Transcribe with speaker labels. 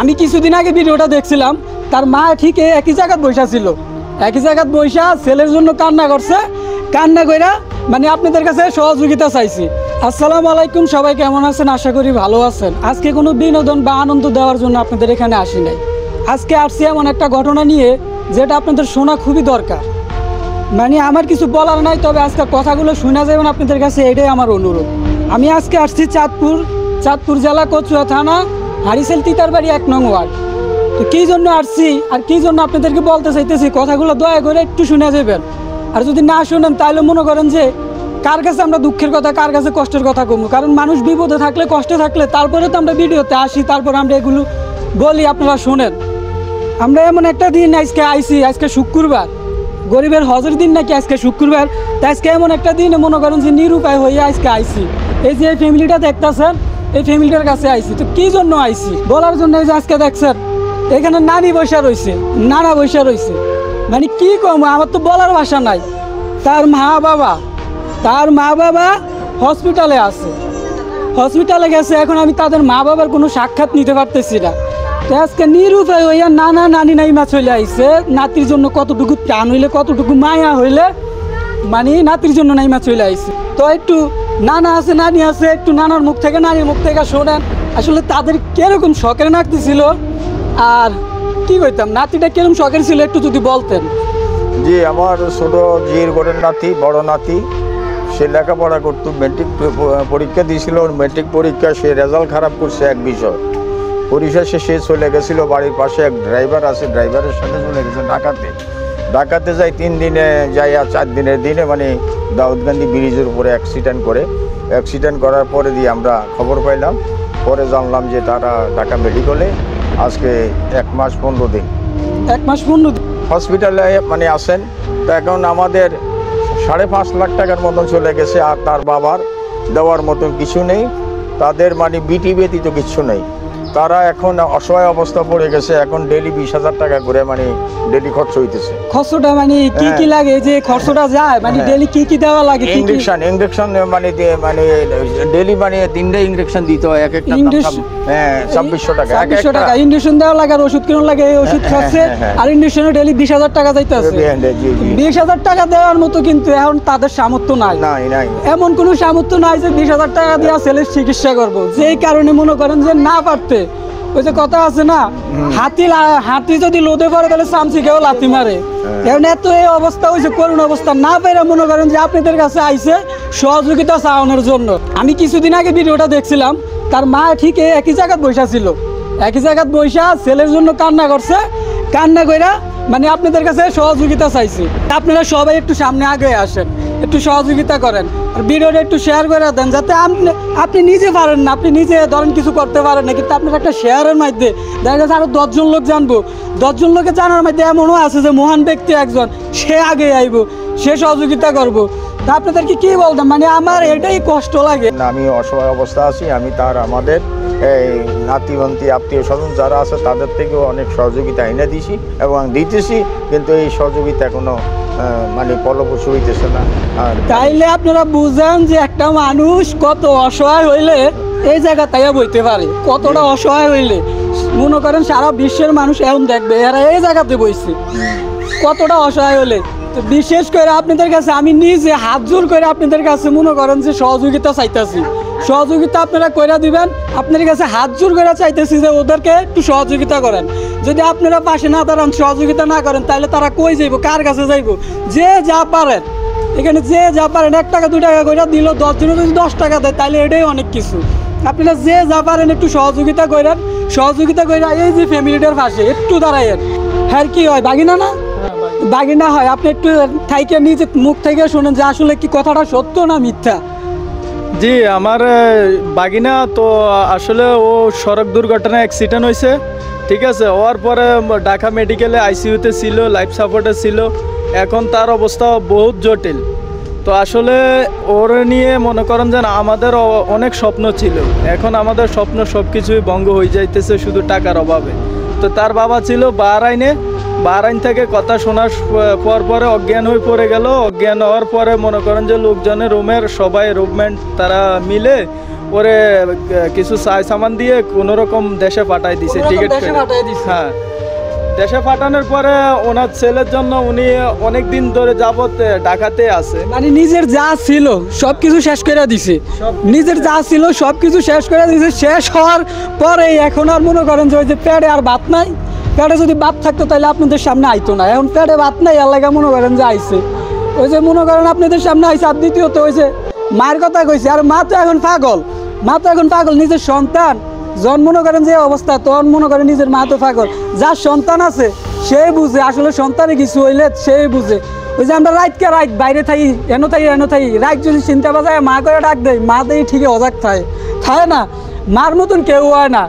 Speaker 1: আমি কিছুদিন আগে ভিডিওটা দেখছিলাম, তার মা ঠিক একই জায়গায় বসা ছিল, একই জায়গায় বসা ছেলের জন্য কান্না করছে। কান্না কইরা মানে আপনাদের কাছে সহযোগিতা চাইছি। আসসালামু আলাইকুম, সবাই কেমন আছেন? আশা করি ভালো আছেন। আজকে কোনো বিনোদন বা আনন্দ দেওয়ার জন্য আপনাদের এখানে আসি নাই। আজকে আসছি এমন একটা ঘটনা নিয়ে যেটা আপনাদের শোনা খুবই দরকার। মানে আমার কিছু বলার নাই, তবে আজকে কথাগুলো শোনা যাবেন আপনাদের কাছে, এটাই আমার অনুরোধ। আমি আজকে আসছি চাঁদপুর জেলা কচুয়া থানা হারিসেল তিতারবাড়ি 1 নং ওয়ার্ড। তো কী জন্য আসছি আর কী জন্য আপনাদেরকে বলতে চাইতেছি, কথাগুলো দয়া করে একটু শুনে যাবেন। আর যদি না শুনেন তাহলে মনে করেন যে কার কাছে আমরা দুঃখের কথা, কার কাছে কষ্টের কথা কমবো। কারণ মানুষ বিপদে থাকলে, কষ্টে থাকলে তারপরে তো আমরা ভিডিওতে আসি, তারপর আমরা এগুলো বলি, আপনারা শোনেন। আমরা এমন একটা দিন আজকে আইছি, আজকে শুক্রবার, গরিবের হজের দিন নাকি আজকে শুক্রবার। তাই আজকে এমন একটা দিন মনে করেন যে নিরুপায় হয়ে আজকে আইছি। এই যে এই ফ্যামিলিটা দেখতেছেন, এই ফ্যামিলিটার কাছে আইছি। তো কী জন্য আইছি বলার জন্য, এই যে আজকে দেখছেন এখানে নানি বসা রয়েছে, নানা বসা রয়েছে। মানে কি কম, আমার তো বলার ভাষা নাই। তার মা বাবা হসপিটালে আছে, হসপিটালে গেছে। এখন আমি তাদের মা বাবার কোনো সাক্ষাৎ নিতে পারতেছি না। তো আজকে নিরুপায় হইয়া নানা নানি নাইমা চলে আইছে। নাতির জন্য কতটুকু প্রাণ হইলে, কতটুকু মায়া হইলে, মানে নাতির জন্য নাইমা চলে আইছে। তো একটু নানা আছে, নানি আছে, একটু নানার মুখ থেকে, নানির মুখ থেকে শোনেন আসলে তাদের কিরকম শখের নাতি ছিল। আর কি কইতাম, নাতিটা কিরকম শখের ছিল একটু যদি বলতেন।
Speaker 2: জি, আমার ছোট জির ঘরের নাতি, বড় নাতি, সে লেখাপড়া করতো, মেট্রিক পরীক্ষা দিয়েছিল। ওর মেট্রিক পরীক্ষা সে রেজাল্ট খারাপ করছে এক বিষয়। পরিশেষে সে চলে গেছিলো, বাড়ির পাশে এক ড্রাইভার আছে, ড্রাইভারের সাথে চলে গেছে ডাকাতে যাই 3 দিনে যাই, আর 4 দিনের দিনে মানে দাউদকান্দি ব্রিজের উপরে অ্যাক্সিডেন্ট করার পরে দিয়ে আমরা খবর পাইলাম। পরে জানলাম যে তারা ঢাকা মেডিকেলে আজকে 1 মাস 15 দিন
Speaker 1: 1 মাস 15 দিন
Speaker 2: হসপিটালে মানে আসেন। তো এখন আমাদের 5.5 লাখ টাকার মতন চলে গেছে। আর তার বাবার দেওয়ার মতন কিছু নেই, তাদের মানে বিটি ব্যতীত কিছু নেই। তারা এখন অসহায় অবস্থা পড়ে গেছে। এখন ডেলি 20,000 টাকা করে মানে ডেলি খরচ হইতেছে।
Speaker 1: খরচটা মানে কি লাগে যে খরচটা যায়, মানে ডেলি কি দেওয়া লাগে?
Speaker 2: ইনজেকশন মানে ডেলি মানে 3টা ইনজেকশন দিতে হয়, এক একটা 2600 টাকা।
Speaker 1: 2600 টাকা ইনজেকশন দেওয়া লাগে, আর ওষুধ কেনার লাগে, ওষুধ খরচে আর ইনজেকশনে ডেলি 20,000 টাকা যাইতেছে। 20,000 টাকা দেওয়ার মতো কিন্তু এখন তাদের সামর্থ্য নাই। এমন কোনো সামর্থ্য নাই যে 20,000 টাকা দিয়ে ছেলের চিকিৎসা করবো। যেই কারণে মনে করেন যে না পারতে, ওই যে কথা আছে না, হাতি যদি লোদে পড়ে তাহলে চামচি কেউ লাথি মারে। এখন এত এই অবস্থা হয়েছে, করুণ অবস্থা। না পেরে মনে করেন যে আপনাদের কাছে আইছে সহযোগিতা চাওয়ানোর জন্য। আমি কিছুদিন আগে ভিডিওটা দেখছিলাম, তার মা ঠিক একই জায়গায় বসা ছিল, একই জায়গায় বসা ছেলের জন্য কান্না করছে। কান্না কইরা মানে আপনাদের কাছে সহযোগিতা চাইছি। আপনারা সবাই একটু সামনে আগে আসেন, একটু সহযোগিতা করেন, আর ভিডিওটা একটু শেয়ার করে দেন, যাতে আপনি নিজে পারেন না, আপনি নিজে ধরেন কিছু করতে পারেন না, কিন্তু আপনার একটা শেয়ারের মধ্যে দেখা গেছে আরো 10 জন লোক জানবো। 10 জন লোকে জানার মধ্যে এমনও আছে যে মহান ব্যক্তি একজন, সে আগে আইব, সে সহযোগিতা করবো। তা আপনাদেরকে কি বলতাম, মানে আমার এটাই কষ্ট লাগে।
Speaker 2: আমি অসহায় অবস্থা আছি। আমি আমাদের এই নাতিবন্তি আত্মীয় স্বজন যারা আছে তাদের থেকেও অনেক সহযোগিতা এনে দিছি এবং দিতেছি, কিন্তু এই সহযোগিতা কোনো মানে ফলপ্রসূ হইতেছে না। আর
Speaker 1: তাইলে আপনারা বুঝেন যে একটা মানুষ কত অসহায় হইলে এই জায়গা তাই বইতে পারে, কতটা অসহায় হইলে মনে করেন সারা বিশ্বের মানুষ এখন দেখবে এরা এই জায়গাতে বইছে, কতটা অসহায় হলে। তো বিশেষ করে আপনাদের কাছে আমি নিজে হাত জোর করে আপনাদের কাছে মনে করেন যে সহযোগিতা চাইতেছি। সহযোগিতা আপনারা কইরা দিবেন, আপনার কাছে হাত জোর করে চাইতেছি যে ওদেরকে একটু সহযোগিতা করেন। যদি আপনারা পাশে না দাঁড়ান, সহযোগিতা না করেন, তাহলে তারা কই যাইব, কার কাছে যাইব? যে যা পারেন, এখানে যে যা পারেন 1 টাকা 2 টাকা করে দিল, 10 জনে যদি 10 টাকা দেয় তাহলে এটাই অনেক কিছু। আপনারা যে যা পারেন একটু সহযোগিতা করেন, সহযোগিতা করে এই যে ফ্যামিলিটার পাশে একটু দাঁড়াইয়েন। হ্যাঁ, কি হয় বাগিনা না বাগিনা হয়, আপনি একটু থাইকে নিজে মুখ থেকে শুনেন যে আসলে কি কথাটা সত্য না মিথ্যা।
Speaker 3: জি, আমার বাগিনা তো আসলে ও সড়ক দুর্ঘটনায় অ্যাক্সিডেন্ট হয়েছে, ঠিক আছে। হওয়ার পরে ঢাকা মেডিকেলে আইসিইউতে ছিল, লাইফ সাপোর্টে ছিল। এখন তার অবস্থা বহুত জটিল। তো আসলে ওর নিয়ে মনে করেন যে আমাদের অনেক স্বপ্ন ছিল, এখন আমাদের স্বপ্ন সব কিছুই ভঙ্গ হয়ে যাইতেছে শুধু টাকার অভাবে। তো তার বাবা ছিল বাহরাইন থেকে কথা শোনার পরে অজ্ঞান হয়ে পড়ে গেল। অজ্ঞান হওয়ার পরে মনে করেন যে লোকজনের রুমের সবাই রুমমেট তারা মিলে পরে কিছু সামান দিয়ে কোনো রকম দেশে পাঠাই দিছে
Speaker 1: কোনোরকম
Speaker 3: টিকিট
Speaker 1: দেশে পাঠায় দিছে।
Speaker 3: হ্যাঁ, দেশে পাঠানোর পরে ওনার ছেলের জন্য উনি অনেক দিন ধরে যাবত ঢাকাতে আছে।
Speaker 1: মানে নিজের যা ছিল সবকিছু শেষ করে দিছে, নিজের যা ছিল সবকিছু শেষ করে দিছে। শেষ হওয়ার পরে এখন আর মনে করেন যে ওই যে পেটে আর ভাত নাই, পেটে যদি ভাত থাকতো তাহলে আপনাদের সামনে আইতো না। এখন পেটে ভাত নাই, এলাকা মনে করেন যে আইছে, ওই যে মনে করেন আপনাদের সামনে আইছে। আর দ্বিতীয়ত ওই যে মায়ের কথা কইছে, আর মা তো এখন পাগল, মা তো এখন পাগল। নিজের সন্তান যখন মনে করেন যে অবস্থা, তখন মনে করেন নিজের মা তো পাগল। যার সন্তান আছে সে বুঝে, আসলে সন্তানে কিছু হইলে সেই বুঝে। ওই যে আমরা রাতকে রাত বাইরে থাকি, এনো থাকি রাত যদি চিন্তা বাজায় মা করে ডাক দেয়, মা দেয় ঠিকই অজাগ থাকে না। মার মতন কেউ হয় না।